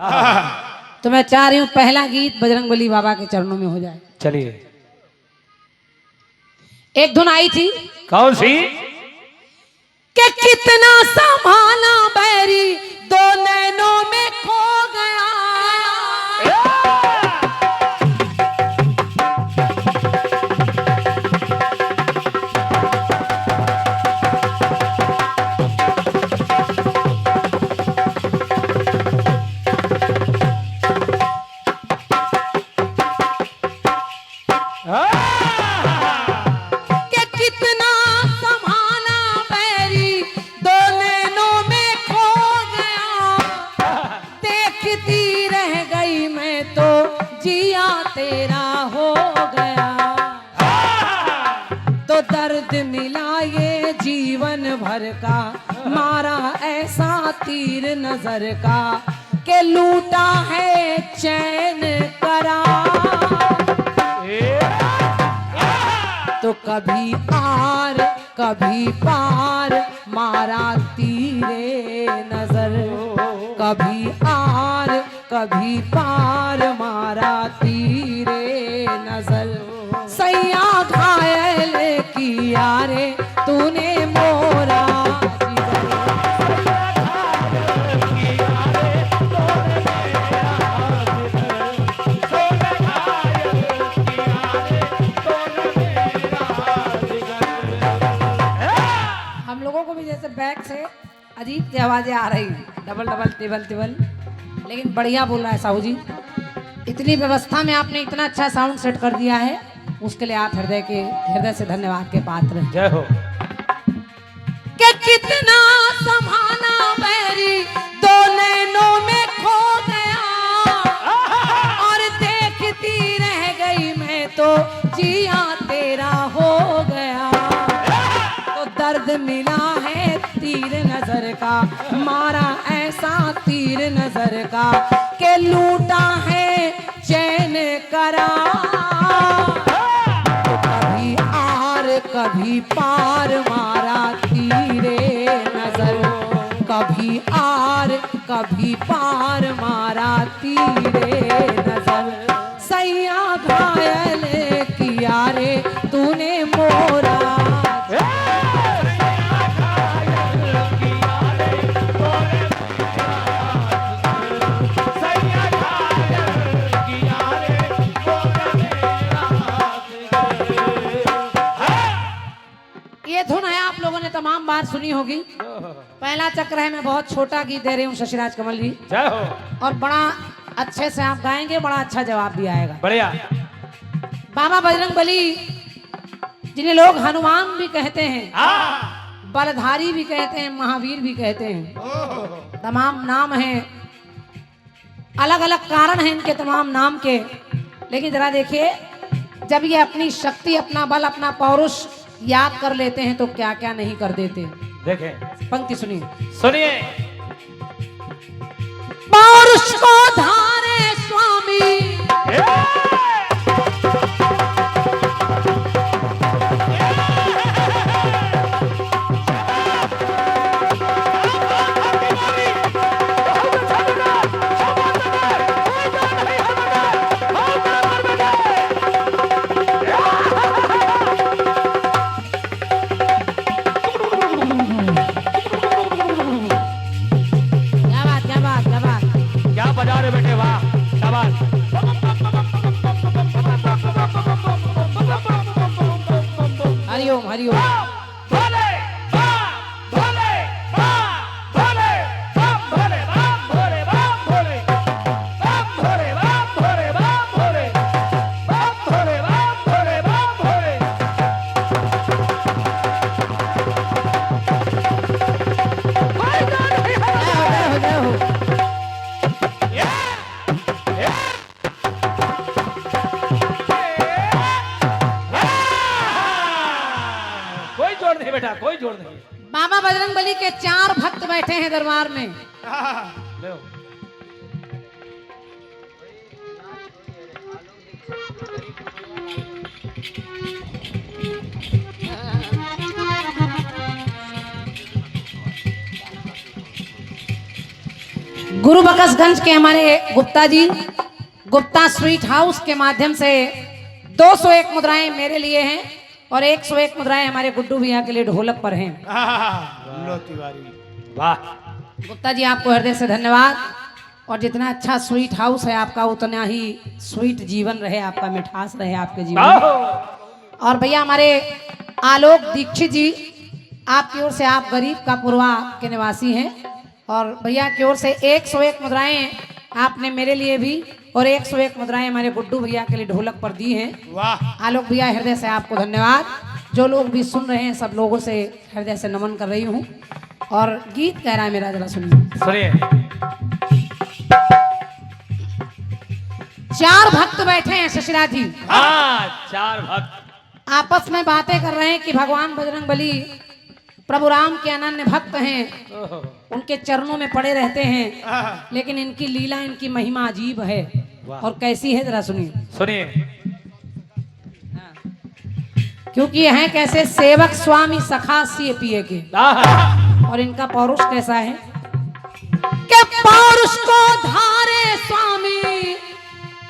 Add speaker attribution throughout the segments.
Speaker 1: तो मैं चाह रही हूँ पहला गीत बजरंगबली बाबा के चरणों में हो जाए।
Speaker 2: चलिए।
Speaker 1: एक धुन आई थी,
Speaker 2: कौन सी?
Speaker 1: कि कितना संभाला बैरी दो नैनों में खो गया। तेरा हो गया तो दर्द मिला ये जीवन भर का, मारा ऐसा तीर नजर का के लूटा है चैन करा। तो कभी आर कभी पार मारा तीरे नजर, कभी आर कभी पार मारा तीरे नजर। सैया घायल किया रे तूने मोरा हम लोगों को भी जैसे बैक से अजीब सी आवाजें आ रही, डबल डबल टेबल टेबल, लेकिन बढ़िया बोल रहा है साहू जी। इतनी व्यवस्था में आपने इतना अच्छा साउंड सेट कर दिया है, उसके लिए आप हृदय से धन्यवाद के पात्र हैं।
Speaker 2: जय हो।
Speaker 1: कि कितना संभाला बैरी दो नैनों में खो गया, और देखती रह गई मैं तो जिया तेरा हो गया। तो दर्द मिला है तीर नजर का, मारा ऐसा तीर नजर का के लूटा है चैन करा। तो कभी आर कभी पार मारा तीरे नजर, कभी आर कभी पार मारा तीरे नजर। सैया घायल किया रे तूने मोरा। ये धुन है, आप लोगों ने तमाम बार सुनी होगी। पहला चक्र है, मैं बहुत छोटा गीत दे रही हूँ शशिराज कमल जी।
Speaker 2: जय हो।
Speaker 1: और बड़ा अच्छे से आप गाएंगे, बड़ा अच्छा जवाब भी आएगा।
Speaker 2: बढ़िया।
Speaker 1: बाबा बजरंगबली जिन्हें लोग हनुमान भी कहते हैं, बलधारी भी कहते हैं, महावीर भी कहते हैं, तमाम नाम हैं, अलग अलग कारण हैं इनके तमाम नाम के। लेकिन जरा देखिए, जब ये अपनी शक्ति, अपना बल, अपना पौरुष याद कर लेते हैं तो क्या क्या नहीं कर देते।
Speaker 2: देखें,
Speaker 1: पंक्ति सुनिए।
Speaker 2: सुनिए।
Speaker 1: पौरुष को धारे स्वामी, हरिओम हरिओम।
Speaker 2: बेटा कोई जोड़ नहीं।
Speaker 1: बाबा बजरंगबली के 4 भक्त बैठे हैं दरबार में।
Speaker 2: ले
Speaker 1: गुरु बकसगंज के हमारे गुप्ता जी गुप्ता स्वीट हाउस के माध्यम से 201 मुद्राएं मेरे लिए हैं और 101 मुद्राएं हमारे गुड्डू भैया के लिए ढोलक पर हैं।
Speaker 2: लो तिवारी, वाह।
Speaker 1: गुप्ता जी आपको हृदय से धन्यवाद। और जितना अच्छा स्वीट हाउस है आपका, उतना ही स्वीट जीवन रहे आपका, मिठास रहे आपके जीवन में। और भैया हमारे आलोक दीक्षित जी, आपकी ओर से, आप गरीब का पुरवा के निवासी हैं और भैया की ओर से 101 मुद्राएं आपने मेरे लिए भी और 101 मुद्राएं हमारे गुड्डू भैया के लिए ढोलक पर दी हैं।
Speaker 2: वाह।
Speaker 1: आलोक भैया हृदय से आपको धन्यवाद। जो लोग भी सुन रहे हैं सब लोगों से हृदय से नमन कर रही हूँ। और गीत कह रहा है मेरा, जरा सुनिए।
Speaker 2: सुनिए।
Speaker 1: 4 भक्त बैठे हैं शशिराज जी।
Speaker 2: हाँ, 4 भक्त
Speaker 1: आपस में बातें कर रहे हैं कि भगवान बजरंगबली प्रभु राम के अनन्य भक्त हैं, उनके चरणों में पड़े रहते हैं, लेकिन इनकी लीला, इनकी महिमा अजीब है। और कैसी है जरा सुनिए।
Speaker 2: सुनिए।
Speaker 1: क्योंकि ये हैं कैसे सेवक स्वामी सखा सिए पिए के, और इनका पौरुष कैसा है कि पौरुष को धारे स्वामी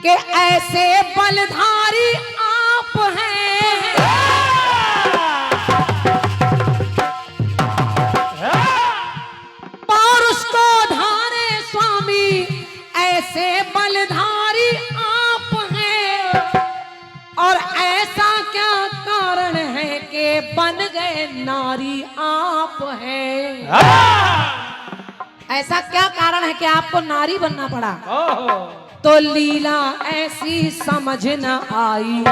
Speaker 1: के ऐसे बलधारी आप हैं। पौरुष को धारे स्वामी ऐसे बलधारी आप हैं। और ऐसा क्या कारण है कि बन गए नारी आप हैं। ऐसा क्या कारण है कि आपको नारी बनना पड़ा। तो लीला ऐसी समझ न आई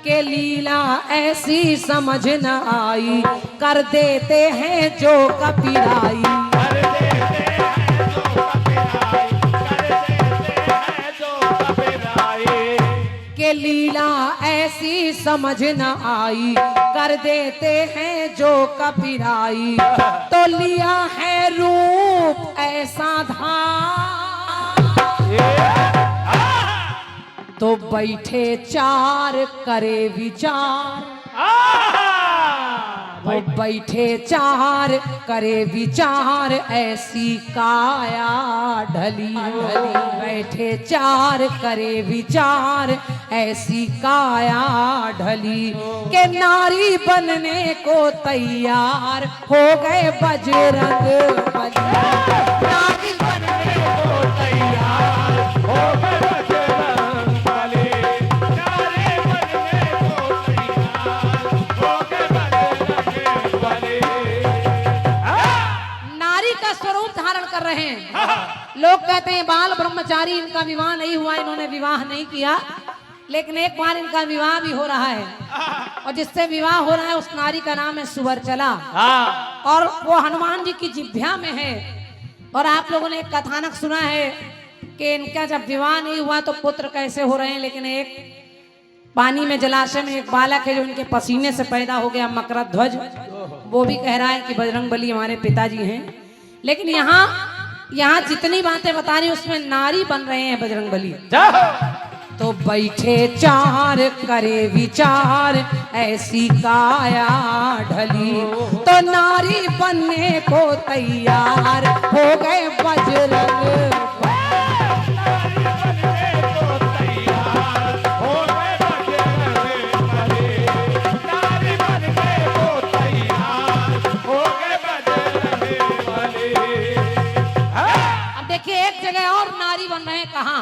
Speaker 1: कि लीला ऐसी समझ न आई, कर देते हैं जो कपिराई। के लीला ऐसी समझ न आई, कर देते हैं जो कपिराई। तो लिया है रूप ऐसा धार, तो बैठे 4 करे विचार। तो बैठे 4 करे विचार, ऐसी काया ढली ढली। बैठे 4 करे विचार, ऐसी काया ढली के नारी बनने को तैयार हो गए बजरंग बली। नारी बनने को तैयार हो गए रहे हैं। लोग कहते हैं बाल ब्रह्मचारी, इनका विवाह नहीं हुआ, इन्होंने विवाह नहीं किया, लेकिन एक बार इनका विवाह भी हो रहा है। और जिससे विवाह हो रहा है उस नारी का नाम है सुवर्चला, और वो हनुमान जी की जिह्वा में है। और आप लोगों ने एक कथानक सुना है कि इनका जब विवाह नहीं हुआ तो पुत्र कैसे हो रहे हैं, लेकिन एक पानी में जलाशय में एक बालक है जो इनके पसीने से पैदा हो गया, मकरध्वज, वो भी कह रहा है कि बजरंगबली हमारे पिताजी हैं। लेकिन यहाँ जितनी बातें बता रही उसमें नारी बन रहे हैं बजरंगबली। तो बैठे 4 करे विचार, ऐसी काया ढली, तो नारी बनने को तैयार हो गए बजरंग। एक जगह और नारी बन रहे हैं, कहाँ?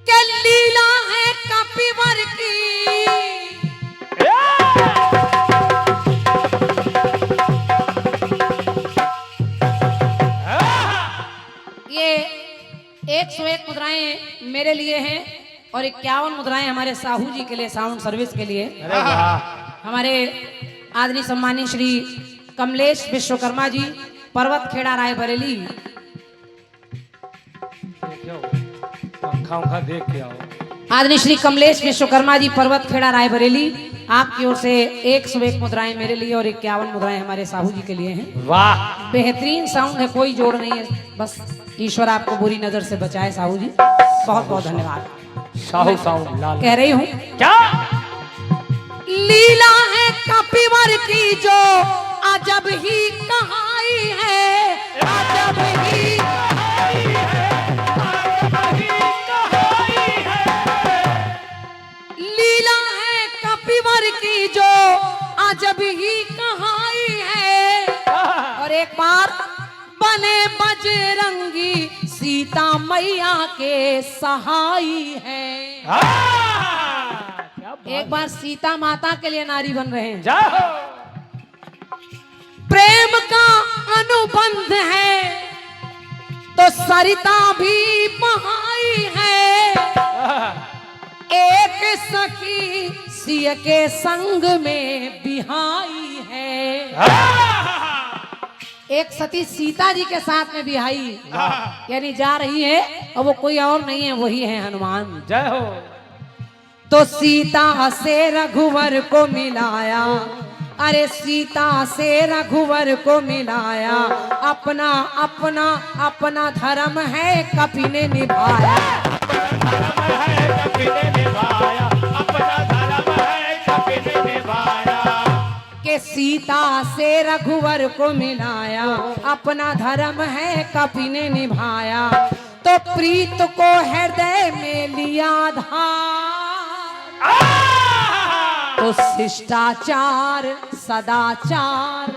Speaker 1: क्या लीला है कपिवर की, ये 101 मुद्राएं मेरे लिए हैं और 51 मुद्राएं हमारे साहू जी के लिए, साउंड सर्विस के लिए। हमारे आदरणीय सम्मानीय श्री कमलेश विश्वकर्मा जी, पर्वत खेड़ा रायबरेली।
Speaker 2: देख के आओ।
Speaker 1: आदरणीय श्री कमलेश विश्वकर्मा जी, पर्वत खेड़ा रायबरेली, आपकी ओर से 101 मुद्राएं मेरे लिए और 51 मुद्राएं हमारे साहू जी के लिए हैं।
Speaker 2: वाह,
Speaker 1: बेहतरीन साउंड है, कोई जोड़ नहीं है, बस ईश्वर आपको बुरी नजर से बचाए साहू जी। बहुत बहुत धन्यवाद।
Speaker 2: साहू साउंड लाल
Speaker 1: कह रही हूँ
Speaker 2: क्या
Speaker 1: लीला है कपिवर की जो अजब ही कहाई है, अजब ही की जो अजब ही कहानी है। और एक बार बने बजरंगी सीता मैया के सहाई है। एक बार सीता माता के लिए नारी बन रहे हैं।
Speaker 2: जाओ।
Speaker 1: प्रेम का अनुबंध है तो सरिता भी बहाई है। एक सखी सिय के संग में बिहाई है। एक सती सीता जी के साथ में बिहाई यानी जा रही है और वो कोई और नहीं है, वही है हनुमान।
Speaker 2: जय हो।
Speaker 1: तो सीता से रघुवर को मिलाया, अरे सीता से रघुवर को मिलाया, अपना अपना अपना धर्म है कपि ने निभाया। के सीता से रघुवर को मिलाया, अपना धर्म है कपि ने निभाया। तो प्रीत को हृदय में लिया धार, तो शिष्टाचार सदाचार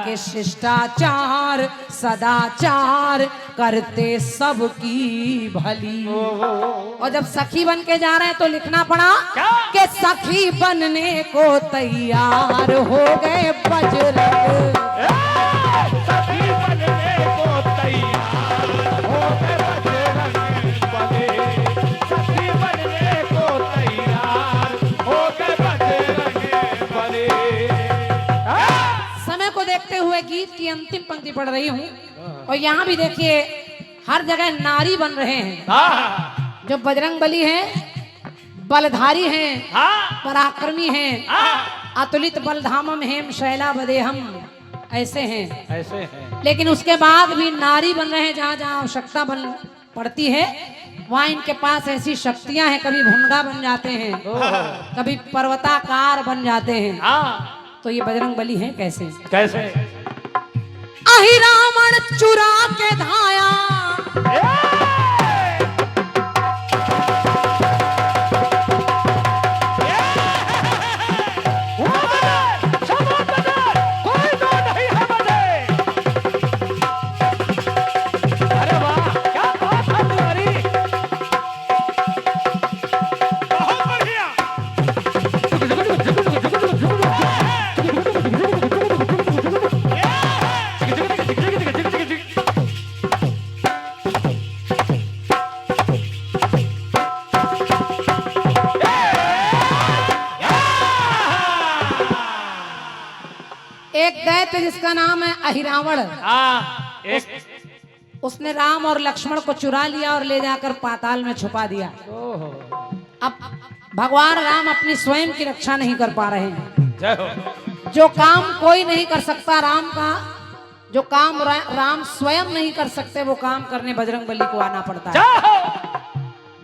Speaker 1: के शिष्टाचार सदाचार करते सबकी भली। और जब सखी बन के जा रहे हैं तो लिखना पड़ा कि सखी बनने को तैयार हो गए बजरंग।
Speaker 2: सखी बनने को तैयार हो गए बजरंग बली। सखी बनने को तैयार हो गए बजरंग बली।
Speaker 1: समय को देखते हुए गीत की अंतिम पंक्ति पढ़ रही हूँ और यहाँ भी देखिए हर जगह नारी बन रहे हैं। जो बजरंग बली हैं, बलधारी हैं, पराक्रमी हैं, अतुलित बलधामम हेम शैला बदेहम, ऐसे हैं।
Speaker 2: ऐसे हैं।
Speaker 1: लेकिन उसके बाद भी नारी बन रहे हैं। जहाँ जहाँ आवश्यकता बन पड़ती है वहाँ इनके पास ऐसी शक्तियां हैं। कभी भुनगा बन जाते हैं, कभी पर्वताकार बन जाते हैं। तो ये बजरंग बली हैं कैसे?
Speaker 2: कैसे?
Speaker 1: अहि रावण चुरा के धाया, एक दैत्य जिसका नाम है अहिरावण, उसने राम और लक्ष्मण को चुरा लिया और ले जाकर पाताल में छुपा दिया। अब भगवान राम अपनी स्वयं की रक्षा नहीं कर पा रहे हैं। जो काम कोई नहीं कर सकता राम का, जो काम राम स्वयं नहीं कर सकते, वो काम करने बजरंग बली को आना पड़ता है।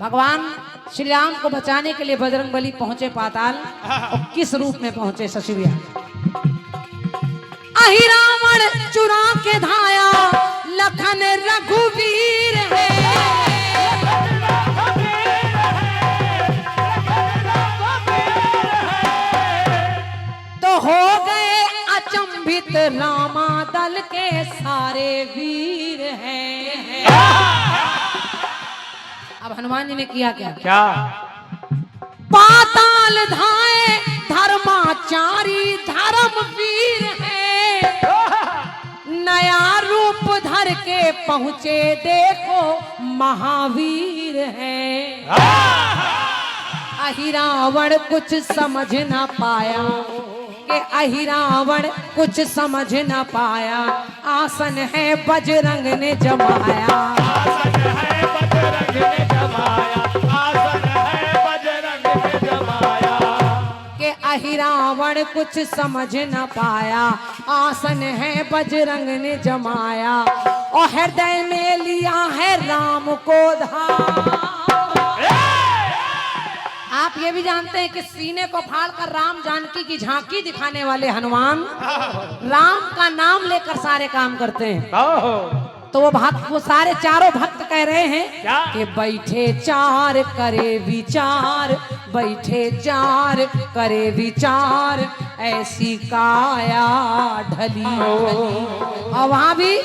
Speaker 1: भगवान श्री राम को बचाने के लिए बजरंग बली पहुंचे पाताल। और किस रूप में पहुंचे सचिविया? अहि रावण चुरा के धाया, लखन रघुवीर है। तो हो गए अचंभित रामा दल के सारे वीर हैं। अब हनुमान जी ने किया क्या?
Speaker 2: क्या?
Speaker 1: पाताल धाए धर्माचारी धर्मवीर है। नया रूप धर के पहुंचे देखो महावीर है। अहिरावण कुछ समझ न पाया कि अहिरावण कुछ समझ न पाया। आसन है बजरंग ने जमाया,
Speaker 2: आसन है बजरंग ने जमाया, आसन है बजरंग ने जमाया।
Speaker 1: के अहिरावण कुछ समझ न पाया, आसन है बजरंग ने जमाया। और हृदय में लिया है राम को धार। आप ये भी जानते हैं कि सीने को फाड़कर राम जानकी की झांकी दिखाने वाले हनुमान राम का नाम लेकर सारे काम करते हैं। तो वो सारे चारों भक्त कह रहे हैं कि बैठे चार करे विचार, बैठे चार करे विचार ऐसी काया ढली। और वहां भी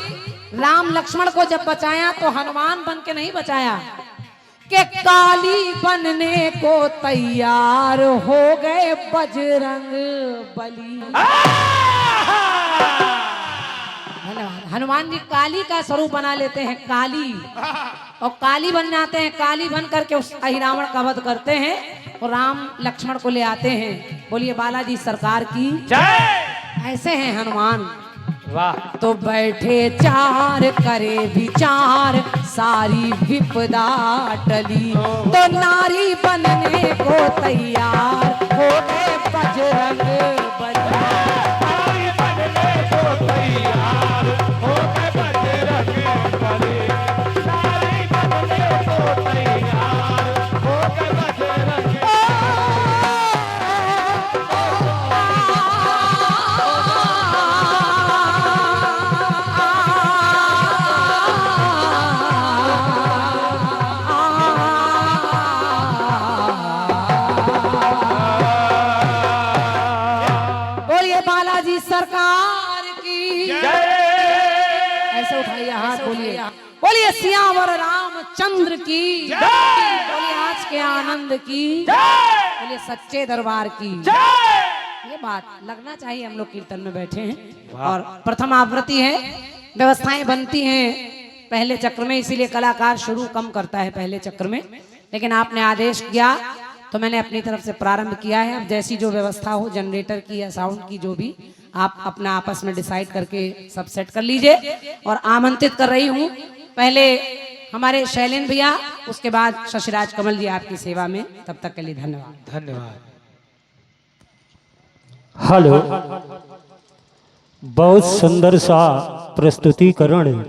Speaker 1: राम लक्ष्मण को जब बचाया तो हनुमान बन के नहीं बचाया कि काली बनने को तैयार हो गए बजरंग बली। हनुमान जी काली का स्वरूप बना लेते हैं, काली, और काली बन जाते हैं। काली बन करके उस अहिरावण का वध करते हैं और राम लक्ष्मण को ले आते हैं। बोलिए बालाजी सरकार की
Speaker 2: जय।
Speaker 1: ऐसे हैं हनुमान।
Speaker 2: वाह।
Speaker 1: तो बैठे चार करे विचार सारी विपदा टली, तो नारी बनने को तैयार हो गए बजरंग बली।
Speaker 2: नारी बनने को तैयार हो गए बजरंग बली। नारी बनने को तैयार हो गए बजरंग बली।
Speaker 1: बालाजी सरकार की
Speaker 2: जय।
Speaker 1: ऐसे उठाइए हाथ, बोलिए बोलिए सियावर रामचंद्र की
Speaker 2: जय।
Speaker 1: बोलिए आज के आनंद की
Speaker 2: जय।
Speaker 1: बोलिए सच्चे दरबार की
Speaker 2: जय।
Speaker 1: ये बात लगना चाहिए। हम लोग कीर्तन में बैठे हैं और प्रथम आवृत्ति है, व्यवस्थाएं बनती हैं पहले चक्र में, इसीलिए कलाकार शुरू कम करता है पहले चक्र में, लेकिन आपने आदेश किया तो मैंने अपनी तरफ से प्रारंभ किया है। अब जैसी जो व्यवस्था हो जनरेटर की या साउंड की, जो भी आप अपना आपस में डिसाइड करके सब सेट कर लीजिए। और आमंत्रित कर रही हूँ पहले हमारे शैलेंद्र भैया, उसके बाद शशिराज कमल जी आपकी सेवा में। तब तक के लिए धन्यवाद।
Speaker 2: धन्यवाद।
Speaker 3: हेलो, बहुत सुंदर सा प्रस्तुतिकरण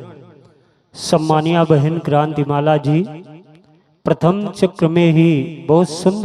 Speaker 3: सम्मानिया बहन क्रांतिमाला जी प्रथम चक्र में ही बहुत सुंदर